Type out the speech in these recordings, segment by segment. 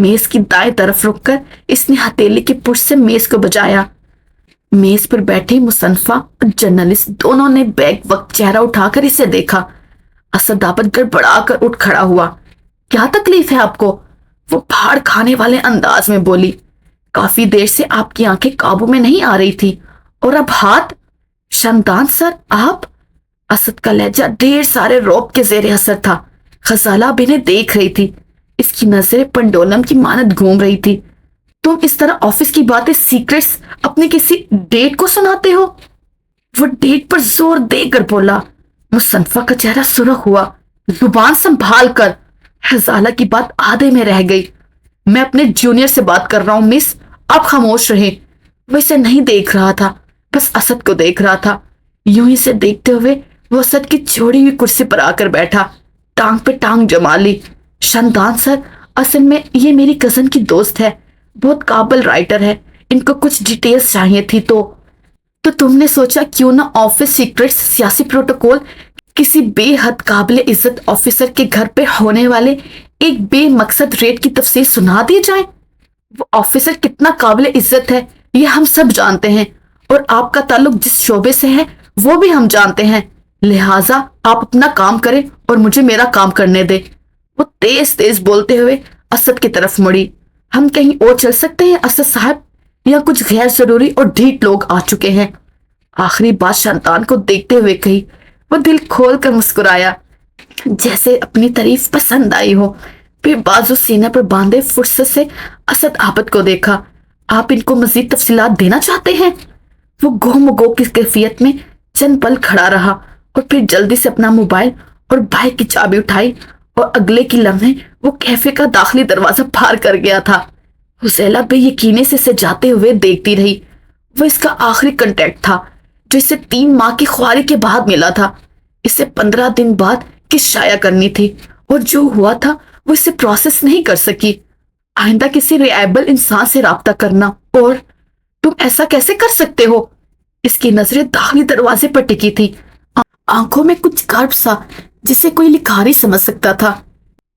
میز کی دائیں طرف رک کر اس نے ہتھیلی کی پشت سے میز کو بجایا۔ میز پر بیٹھی مصنفہ اور جرنلسٹ دونوں نے بیک وقت چہرہ اٹھا کر اسے دیکھا۔ اسد آباد گڑبڑا کر اٹھ کھڑا ہوا۔ کیا تکلیف ہے آپ کو؟ وہ پھاڑ کھانے والے انداز میں بولی۔ کافی دیر سے آپ کی آنکھیں قابو میں نہیں آ رہی تھی، اور اب ہاتھ؟ شمدان سر آپ؟ اسد کا لہجہ ڈھیر سارے رعب کے زیر اثر تھا۔ غزالہ اب انہیں دیکھ رہی تھی۔ اس کی نظریں پنڈولم کی مانند گھوم رہی تھی۔ تم اس طرح آفس کی باتیں سیکرٹس اپنے کسی ڈیٹ کو سناتے ہو؟ وہ ڈیٹ پر زور دے کر بولا۔ مصنفہ کا چہرہ سرخ ہوا۔ زبان سنبھال کر۔ غزالہ کی بات آدھے میں رہ گئی۔ میں اپنے جونیئر سے بات کر رہا ہوں مس، آپ خاموش رہیں۔ وہ اسے نہیں دیکھ رہا تھا، بس اسد کو دیکھ رہا تھا۔ یوں ہی سے دیکھتے ہوئے وہ اسد کی چھوڑی ہوئی کرسی پر آ کر بیٹھا، ٹانگ پہ ٹانگ جما لی۔ شمدان سر، اصل میں یہ میری کزن کی دوست ہے، بہت قابل رائٹر ہے، ان کو کچھ ڈیٹیلز چاہیے تھی تو تم نے سوچا کیوں نہ آفس سیکرٹس، سیاسی پروٹوکول، کسی بے حد قابل عزت آفیسر کے گھر پہ ہونے والے ایک بے مقصد ریٹ کی تفصیل سنا دی جائیں۔ وہ آفیسر کتنا قابل عزت ہے یہ ہم سب جانتے ہیں، اور آپ کا تعلق جس شعبے سے ہے وہ بھی ہم جانتے ہیں، لہٰذا آپ اپنا کام کریں اور مجھے میرا کام کرنے دیں۔ وہ تیز تیز بولتے ہوئے اسد کی طرف مڑی۔ ہم کہیں اور چل سکتے ہیں اسد صاحب، یا کچھ غیر ضروری اور ڈھیٹ لوگ آ چکے ہیں؟ آخری بات شمدان کو دیکھتے ہوئے کہی۔ وہ دل کھول کر مسکرایا، جیسے اپنی تعریف پسند آئی ہو، پھر بازو سینے پر باندھے فرصت سے اسد آبد کو دیکھا۔ آپ ان کو مزید تفصیلات دینا چاہتے ہیں؟ وہ گم گو کی کیفیت میں چند پل کھڑا رہا، اور پھر جلدی سے اپنا موبائل اور بائک کی چابی اٹھائی، اور اگلے کی لمحے وہ کیفے کا داخلی دروازہ پار کر گیا تھا۔ حسیلہ بے یقینی سے اسے جاتے ہوئے دیکھتی رہی۔ وہ اس کا آخری کنٹیکٹ تھا، جو اسے 3 ماہ کی خواری کے بعد ملا تھا۔ اسے 15 دن بعد کس شائع کرنی تھی، اور جو ہوا تھا وہ اسے پروسیس نہیں کر سکی۔ آئندہ کسی ریلائبل انسان سے رابطہ کرنا، اور تم ایسا کیسے کر سکتے ہو؟ اس کی نظریں داخلی دروازے پر ٹکی تھی، آنکھوں میں کچھ کرب سا جسے کوئی لکھاری سمجھ سکتا تھا،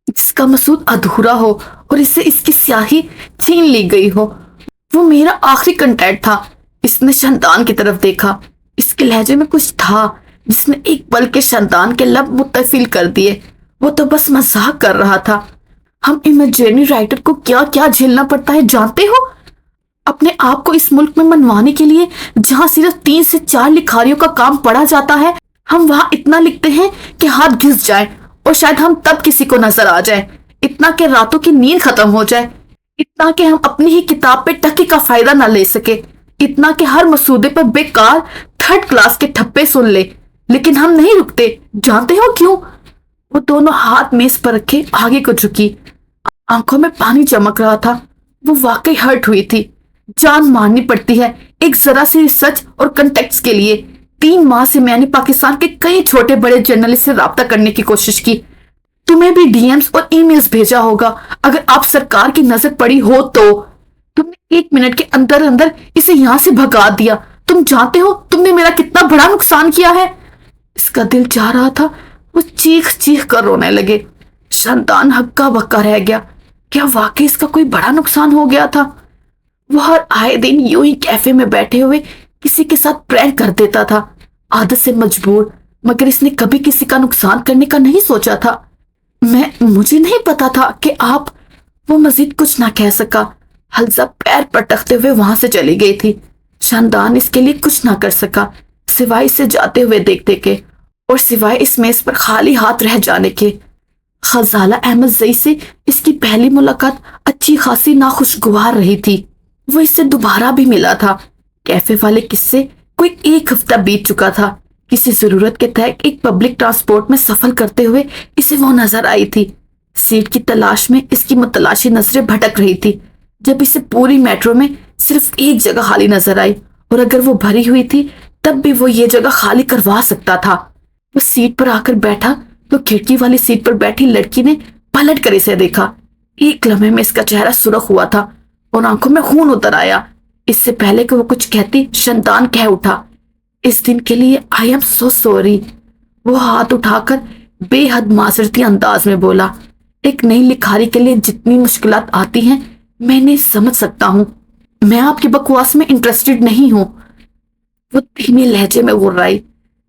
جس کا مسود ادھورا ہو اور اسے اس کی سیاہی چھین لی گئی ہو۔ وہ میرا آخری کنٹیکٹ تھا۔ اس نے شمدان کی طرف دیکھا۔ اس کے لہجے میں کچھ تھا جس نے ایک پل کے شمدان کے لب متفل کر دیے۔ وہ تو بس مذاق کر رہا تھا۔ ہم امیجنری رائٹر کو کیا کیا جھیلنا پڑتا ہے جانتے ہو؟ اپنے آپ کو اس ملک میں منوانے کے لیے جہاں صرف 3 سے 4 لکھاریوں کا کام پڑا جاتا ہے، ہم وہاں اتنا لکھتے ہیں کہ ہاتھ گھس جائے، اور شاید ہم تب کسی کو نظر آ جائے، اتنا کہ راتوں کی نیند ختم ہو جائے، اتنا کہ ہم اپنی ہی کتاب پہ ٹکی کا فائدہ نہ لے سکے، اتنا کہ ہر مسودے پر بیکار 3rd کلاس کے ٹھپے سن لے۔ لیکن ہم نہیں رکتے، جانتے ہو کیوں؟ وہ دونوں ہاتھ میز پر رکھے آگے کو جھکی، آنکھوں میں پانی چمک رہا تھا۔ وہ واقعی ہرٹ ہوئی تھی۔ جان مارنی پڑتی ہے ایک ذرا سی ریسرچ اور کنٹیکٹس کے لیے۔ 3 ماہ سے میں نے پاکستان کے کئی چھوٹے بڑے جرنلسٹ سے رابطہ کرنے کی کوشش کی، تمہیں بھی ڈی ایمز اور ای میلز بھیجا ہوگا اگر آپ سرکار کی نظر پڑی ہو تو۔ تم نے 1 منٹ کے اندر اندر اسے یہاں سے بھگا دیا۔ تم جانتے ہو تم نے میرا کتنا بڑا نقصان کیا ہے؟ اس کا دل چاہ رہا تھا وہ چیخ چیخ کر رونے لگے۔ شمدان ہکا بکا رہ گیا۔ کیا واقعی اس کا کوئی بڑا نقصان ہو گیا تھا؟ وہ ہر آئے دن یوں ہی کیفے میں بیٹھے ہوئے کسی کے ساتھ پرینک کر دیتا تھا، عادت سے مجبور، مگر اس نے کبھی کسی کا نقصان کرنے کا نہیں سوچا تھا۔ مجھے نہیں پتا تھا کہ آپ۔ وہ مزید کچھ نہ کہہ سکا۔ حلزہ پیر پٹکتے ہوئے وہاں سے چلی گئی تھی۔ شمدان اس کے لیے کچھ نہ کر سکا سوائے اسے جاتے ہوئے دیکھتے کے، اور سوائے اس میز پر خالی ہاتھ رہ جانے کے۔ غزالہ احمد زئی سے اس کی پہلی ملاقات اچھی خاصی ناخوشگوار رہی تھی۔ وہ اس سے دوبارہ بھی ملا تھا۔ کیفے والے قصے کوئی 1 ہفتہ بیت چکا تھا۔ کسی ضرورت کے تحت ایک پبلک ٹرانسپورٹ میں سفر کرتے ہوئے اسے وہ نظر آئی تھی۔ سیٹ کی تلاش میں اس کی متلاشی نظریں بھٹک رہی تھی جب اسے پوری میٹرو میں صرف ایک جگہ خالی نظر آئی، اور اگر وہ بھری ہوئی تھی تب بھی وہ یہ جگہ خالی کروا سکتا تھا۔ وہ سیٹ پر آ کر بیٹھا تو کھڑکی والی سیٹ پر بیٹھی لڑکی نے پلٹ کر اسے دیکھا۔ ایک لمحے میں اس کا چہرہ سرخ ہوا تھا اور آنکھوں میں خون اتر آیا۔ اس سے پہلے کہ وہ کچھ کہتی، شمدان کہہ اٹھا، اس دن کے لیے آئی ایم سو سوری۔ وہ ہاتھ اٹھا کر بے حد معذرتی انداز میں بولا، ایک نئی لکھاری کے لیے جتنی مشکلات آتی ہیں میں نہیں سمجھ سکتا ہوں. میں آپ کی بکواس میں انٹرسٹڈ نہیں ہوں. وہ دھیمے لہجے میں غرائی.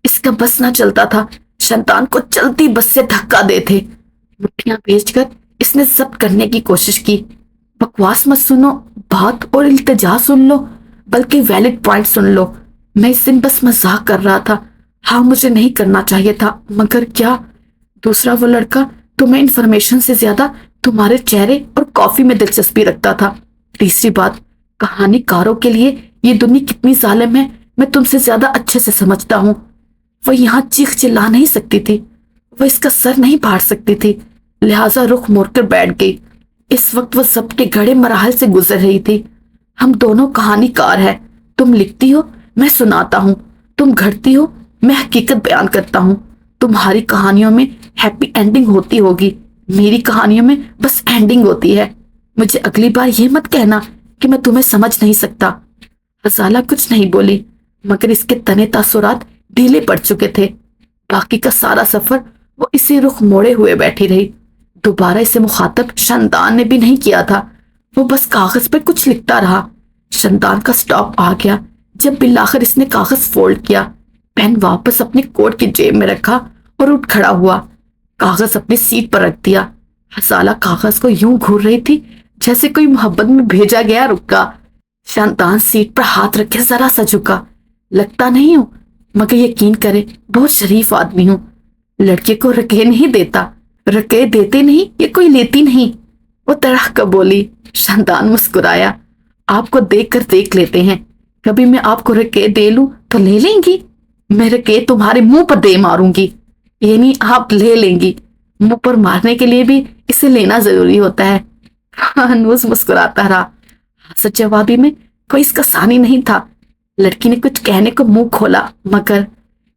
اس کا بس نہ چلتا تھا شیطان کو چلتی بس سے دھکا دے تھے. مٹھیاں بھیج کر اس نے ضبط کرنے کی کوشش کی. بکواس مت سنو، بات اور التجا سن لو، بلکہ ویلڈ پوائنٹ سن لو. میں اس دن بس مذاق کر رہا تھا. ہاں مجھے نہیں کرنا چاہیے تھا، مگر کیا؟ دوسرا وہ لڑکا تمہیں انفارمیشن سے زیادہ تمہارے چہرے اور کافی میں دلچسپی رکھتا تھا. تیسری بات، کہانی کاروں کے لیے یہ دنیا کتنی ظالم ہے میں تم سے زیادہ اچھے سے سمجھتا ہوں. وہ یہاں چیخ چلا نہیں سکتی تھی، وہ اس کا سر نہیں پھاڑ سکتی تھی، لہٰذا رخ موڑ کر بیٹھ گئی. اس وقت وہ ضبط کے گڑھے مراحل سے گزر رہی تھی. ہم دونوں کہانی کار ہیں. تم لکھتی ہو، میں سناتا ہوں. تم گھڑتی ہو، میں حقیقت بیان کرتا ہوں. تمہاری کہانیوں میں ہیپی اینڈنگ ہوتی ہوگی، میری کہانیوں میں بس اینڈنگ ہوتی ہے. مجھے اگلی بار یہ مت کہنا کہ میں تمہیں سمجھ نہیں سکتا. غزالہ کچھ نہیں بولی، مگر اس کے تنے تاثرات ڈھیلے پڑ چکے تھے. باقی کا سارا سفر وہ اسی رخ موڑے ہوئے بیٹھی رہی. دوبارہ اسے مخاطب شندان نے بھی نہیں کیا تھا. وہ بس کاغذ پہ کچھ لکھتا رہا. شندان کا سٹاپ آ گیا جب بالآخر اس نے کاغذ فولڈ کیا، پین واپس اپنے کوٹ کی جیب میں رکھا اور اٹھ کھڑا ہوا. کاغذ اپنی سیٹ پر رکھ دیا. غزالہ کاغذ کو یوں گھور رہی تھی جیسے کوئی محبت میں بھیجا گیا رکا. شندان سیٹ پر ہاتھ رکھے ذرا سا جھکا. لگتا نہیں ہوں، مگر یقین کرے بہت شریف آدمی ہوں. لڑکے کو رکے نہیں دیتا، رکے دیتے نہیں، یہ کوئی لیتی نہیں. وہ تڑح کر بولی. شندان مسکرایا. آپ کو دیکھ کر دیکھ لیتے ہیں. کبھی میں آپ کو رکے دے لوں تو لے لیں گی؟ میں رکے تمہارے منہ پر دے ماروں گی. یعنی آپ لے لیں گی؟ منہ پر مارنے کے لیے بھی اسے لینا ضروری ہوتا ہے. ہنوز مسکراتا رہا. حسد جوابی میں کوئی اس کا ثانی نہیں تھا. لڑکی نے کچھ کہنے کو منہ کھولا، مگر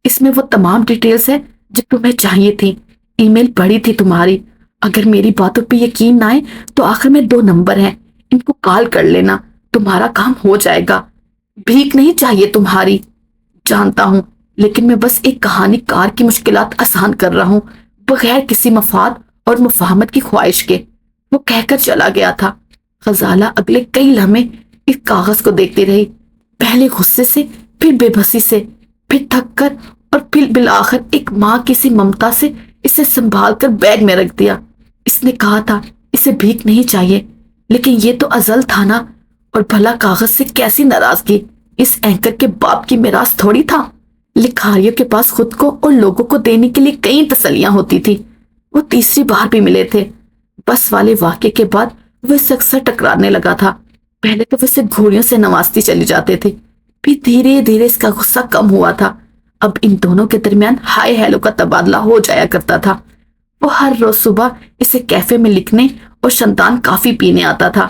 اس میں وہ تمام ڈیٹیلز ہے جو تمہیں چاہیے تھی. ای میل پڑھی تھی تمہاری. اگر میری باتوں پہ یقین نہ آئے تو آخر میں 2 نمبر ہیں، ان کو کال کر لینا، تمہارا کام ہو جائے گا. بھیک نہیں چاہیے تمہاری. جانتا ہوں، لیکن میں بس ایک کہانی کار کی مشکلات آسان کر رہا ہوں، بغیر کسی مفاد اور مفاہمت کی خواہش کے. وہ کہہ کر چلا گیا تھا. غزالہ اگلے کئی لمحے اس کاغذ کو دیکھتی رہی، پہلے غصے سے، پھر بے بسی سے، پھر تھک کر، اور پھر بالآخر ایک ماں کی سی ممتا سے اسے سنبھال کر بیگ میں رکھ دیا. اس نے کہا تھا اسے بھیک نہیں چاہیے، لیکن یہ تو ازل تھا نا. اور بھلا کاغذ سے کیسی ناراضگی؟ اس اینکر کے باپ کی میراث تھوڑی تھا. لکھاریوں کے پاس خود کو اور لوگوں کو دینے کے لیے کئی تسلیاں ہوتی تھی. وہ تیسری بار بھی ملے تھے. بس والے واقعے کے بعد وہ اس سے اکثر ٹکرانے لگا تھا. پہلے تو وہ اسے گھوڑیوں سے نوازتی چلی جاتے تھے، پھر دھیرے دھیرے اس کا غصہ کم ہوا تھا. اب ان دونوں کے درمیان ہائے ہیلو کا تبادلہ ہو جایا کرتا تھا. وہ ہر روز صبح اسے کیفے میں لکھنے اور شندان کافی پینے آتا تھا.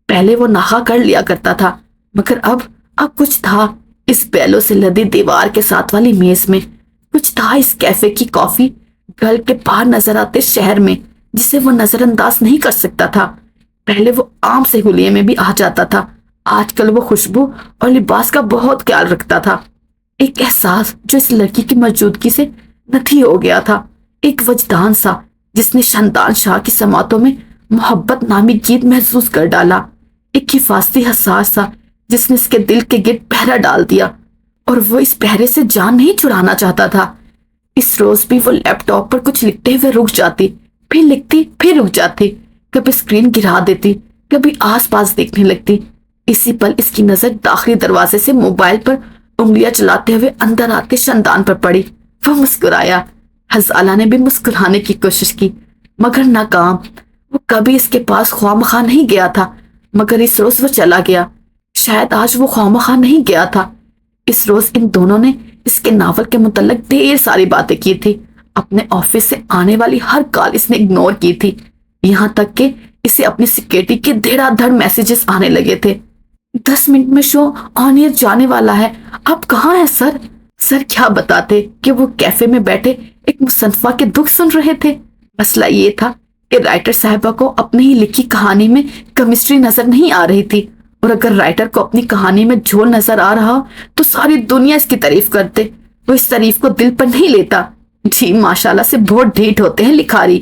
پہلے وہ نہا کر لیا کرتا تھا، مگر اب کچھ تھا اس بیلوں سے لدی دیوار کے ساتھ والی میز میں. کچھ تھا اس کیفے کی کافی گھر کے باہر نظر آتے شہر میں جسے وہ نظر انداز نہیں کر سکتا تھا. پہلے وہ عام سے حلیے میں بھی آ جاتا تھا. آج کل وہ خوشبو اور لباس کا بہت خیال رکھتا تھا. ایک احساس جو اس لڑکی کی موجودگی سے نتھی ہو گیا تھا. ایک وجدان سا جس نے شندان شاہ کی سماعتوں میں محبت نامی گیت محسوس کر ڈالا. ایک حفاظتی حساس سا جس نے اس کے دل کے گرد پہرا ڈال دیا، اور وہ اس پہرے سے جان نہیں چھڑانا چاہتا تھا. اس روز بھی وہ لیپ ٹاپ پر کچھ لکھتے ہوئے رک جاتی، پھر لکھتی، پھر رک جاتی، کبھی اسکرین گرا دیتی، کبھی آس پاس دیکھنے لگتی. اسی پل اس کی نظر داخلی دروازے سے موبائل پر انگلیاں چلاتے ہوئے اندر آتے شندان پر پڑی. وہ مسکرایا. غزالہ نے بھی مسکرانے کی کوشش کی، مگر ناکام. وہ کبھی اس کے پاس خواہ مخواہ نہیں گیا تھا، مگر اس روز وہ چلا گیا. شاید آج وہ خواہ مخواہ نہیں گیا تھا. اس روز ان دونوں نے اس کے ناول کے متعلق ڈھیر ساری باتیں کی تھی. اپنے آفس سے آنے والی ہر کال اس نے اگنور کی تھی، یہاں تک کہ اسے اپنی سیکیورٹی کے دھڑا دھڑ میسیجز آنے لگے تھے. 10 منٹ میں شو آن ایئر جانے والا ہے، آپ کہاں ہیں سر؟ سر کیا بتاتے کہ وہ کیفے میں بیٹھے ایک مصنفہ کے دکھ سن رہے تھے. مسئلہ یہ تھا کہ رائٹر صاحبہ کو اپنی ہی لکھی کہانی میں کیمسٹری نظر نہیں آ رہی تھی، اور اگر رائٹر کو اپنی کہانی میں جھول نظر آ رہا تو ساری دنیا اس کی تعریف کرتے. وہ اس تعریف کو دل پر نہیں لیتا. جی ماشاءاللہ سے بہت ڈھیٹ ہوتے ہیں لکھاری.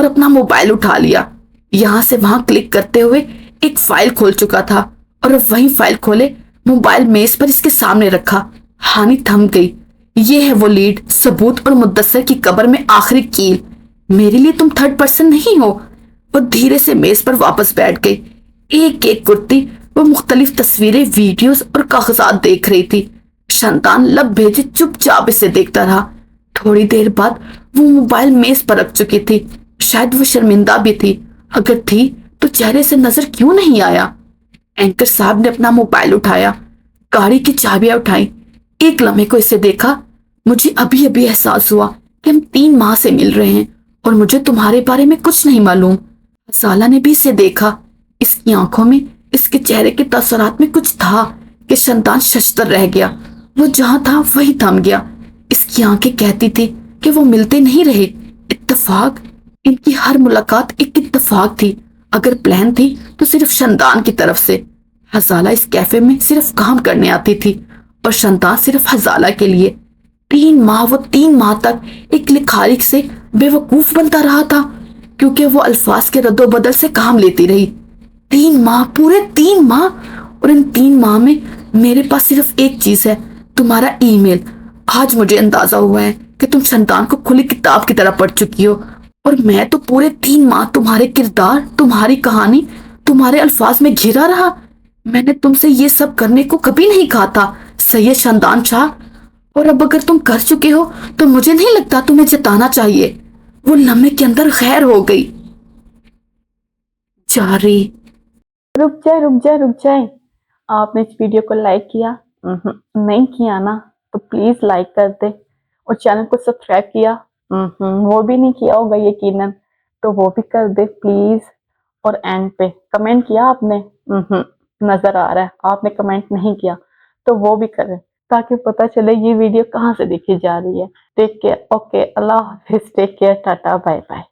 اور اپنا موبائل اٹھا لیا. یہاں سے وہاں کلک کرتے ہوئے ایک فائل کھول چکا تھا اور اب وہی فائل کھولے موبائل میز پر اس کے سامنے رکھا. ہانی تھم گئی. یہ ہے وہ لیڈ، ثبوت اور مدثر کی قبر میں آخری کیل. میرے لیے تم تھرڈ پرسن نہیں ہو. وہ دھیرے سے میز پر واپس بیٹھ گئی. ایک ایک کرتی وہ مختلف تصویریں، ویڈیوز اور کاغذات دیکھ رہی تھی. شنتان لب بھیجے چپ چاپ اسے دیکھتا رہا. تھوڑی دیر بعد وہ موبائل میز پر رکھ چکی تھی. شاید وہ شرمندہ بھی تھی. اگر تھی تو چہرے سے نظر کیوں نہیں آیا؟ اینکر صاحب نے اپنا موبائل اٹھایا، گاڑی کی چابیاں اٹھائیں. ایک لمحے کو اسے دیکھا. مجھے ابھی ابھی احساس ہوا کہ ہم 3 ماہ سے مل رہے ہیں اور مجھے تمہارے بارے میں کچھ نہیں معلوم. سالہ نے بھی اسے دیکھا. اس کی آنکھوں میں، اس کے چہرے کے تاثرات میں کچھ تھا کہ شنتان ششتر رہ گیا. وہ جہاں تھا وہی تھم گیا. اس کی آنکھیں کہتی تھی کہ وہ ملتے نہیں رہے. اتفاق. ان کی ہر ملاقات ایک اتفاق تھی. اگر پلان تھی تو صرف شنتان کی طرف سے. حزالہ اس کیفے میں صرف کام کرنے آتی تھی اور شنتان صرف حزالہ کے لیے. 3 ماہ وہ 3 ماہ تک ایک لکھارک سے بے وقوف بنتا رہا تھا کیونکہ وہ الفاظ کے رد و بدل سے کام لیتی رہی. 3 ماہ، پورے 3 ماہ. اور ان 3 ماہ میں میرے پاس صرف ایک چیز ہے، تمہارا ای میل. آج مجھے اندازہ ہوا ہے کہ تم شنتان کو کھلی کتاب کی طرح پڑھ چکی ہو اور میں تو پورے 3 ماہ تمہارے کردار، تمہاری کہانی، تمہارے الفاظ میں گھرا رہا. میں نے تم سے یہ سب کرنے کو کبھی نہیں کہا تھا سید شنتان شاہ. اور اب اگر تم کر چکے ہو تو مجھے نہیں لگتا تمہیں جتانا چاہیے. وہ لمحے کے اندر خیر ہو گئی. جاری. رک جائے. آپ نے اس ویڈیو کو لائک کیا؟ نہیں کیا نا؟ تو پلیز لائک کر دے. اور چینل کو سبسکرائب کیا؟ وہ بھی نہیں کیا ہوگا یقیناً، تو وہ بھی کر دے پلیز. اور اینڈ پہ کمنٹ کیا آپ نے؟ نظر آ رہا ہے آپ نے کمنٹ نہیں کیا، تو وہ بھی کریں تاکہ پتہ چلے یہ ویڈیو کہاں سے دیکھی جا رہی ہے. Take care. اوکے، اللہ حافظ. Take care. Tata, bye bye.